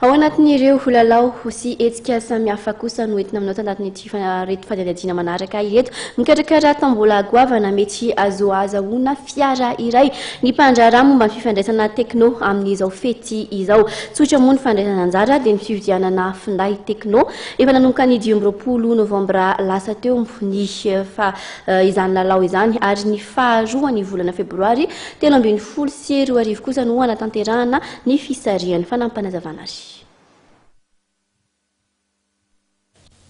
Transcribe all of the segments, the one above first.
Ao anatin'ireo lalao sy hetsika samihafa kosa no entina aminao tanatin'ity reto fandadina manaraka ireto. Mikarakara tombola goavana mety azoazahoana fiara iray. Ny mpandraharaha momba fifandraisana Tecno amin'izao fety izao. Tsotra moa ny fandraisana anjara dia ny fividianana finday Tecno. Efa nanomboka ny 20 Novambra lasa teo ny izany lalao izany ary ny faharoa ny volana Febroary 2024 kosa no anatanterahana ny fisarihana fanampanazavana azy.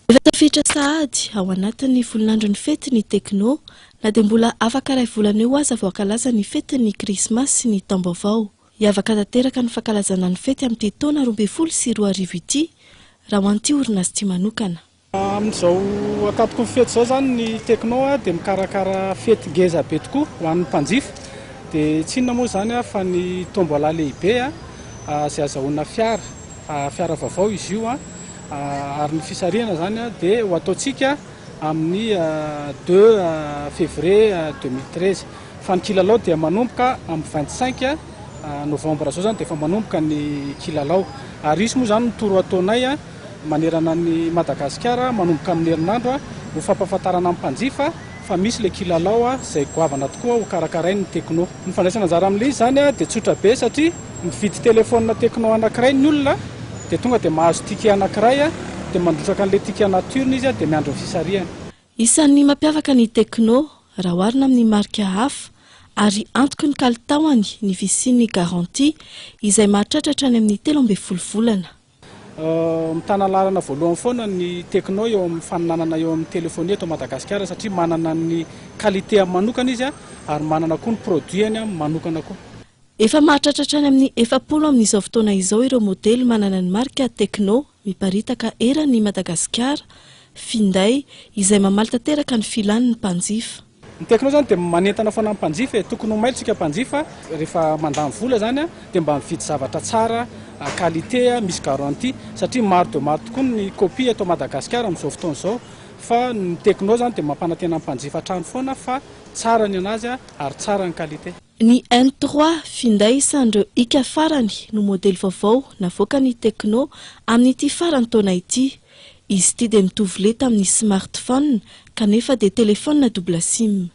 Efa tafiditra sahady ao anatin'ny volinandro ny fety ny Tecno na dia mbola afaka iray volana eo aza vao ankalaza ny fety ny krismasy sy ny taom-baovao. Hiavaka tanteraka ny fankalazana ny fety amin'ity taona 2024 ity raha ho an'ity orinasa ity manokana. Amin'izao akatoko ny fety zao zany ny Tecno dia mikarakara fety geza be tokoa ho an'ny mpanjifa. Dia tsy inona moa zany fa ny tombola lehibe izay azahoana fiara vaovao izy io ary ny fisarihana zany dia ho ataontsika amin'ny 2 Febroary 2013 fa ny kilalao dia manomboka amin'ny 25 Novambra zao zany dia efa manomboka ny kilalao ary isy moa zany toro ataonay manerana ny Madagasikara manomboka amin'ny herinandro ho fampahafantarana amin'ny mpanjifa fa misy le kilalao izay goavana tokoa ho karakarainy ny Tecno. Ny fandraisana anjara amin'ilay izy zany dia tsotra be satria mividy telefaonina Tecno anankiray ny olona dia tonga dia mahazo ticket anankiray dia mandrotraka an'ilay ticket natirony izy dia miandro ny fisarihana. Isan'ny mampiavaka ny Tecno raha oharina amin'ny marika hafa ary antoky ny kalitaony ny visian'ny garantie izay mahatratratra any amin'ny 12 volana. Mitana lalana voalohany foana ny Tecno eo amin'ny faninanana eo amin'ny telefonia eto Madagasikara satria manana ny qualité manokana izy ary manana koa ny produit-any manokana koa. Efa mahatratratra any amin'ny 70 amin'izao fotoana izao ireo modely manana ny marika Tecno miparitaka eran'ny Madagasikara, finday izay mamaly tanteraka ny filan'ny mpanjifa. Ny Tecno zany dia manentana foana amin'ny mpanjifa tokony ho mailitsika mpanjifa rehefa mandany vola zany dia mba mividy zavatra tsara, qualité misy garantie satria maro dia maro tokoa ny copie eto Madagasikara amin'izao fotoana izao fa ny Tecno zany dia mampanantena mpanjifa hatrany foana fa tsara ny anazy ary tsara ny qualité. Ny N3 finday sandro ika farany no modely vaovao navoaka ny Tecno amin'ity farany taona ity. Izy ity dia mitovy lenta amin'ny smartphone kanefa dia telefona double SIM.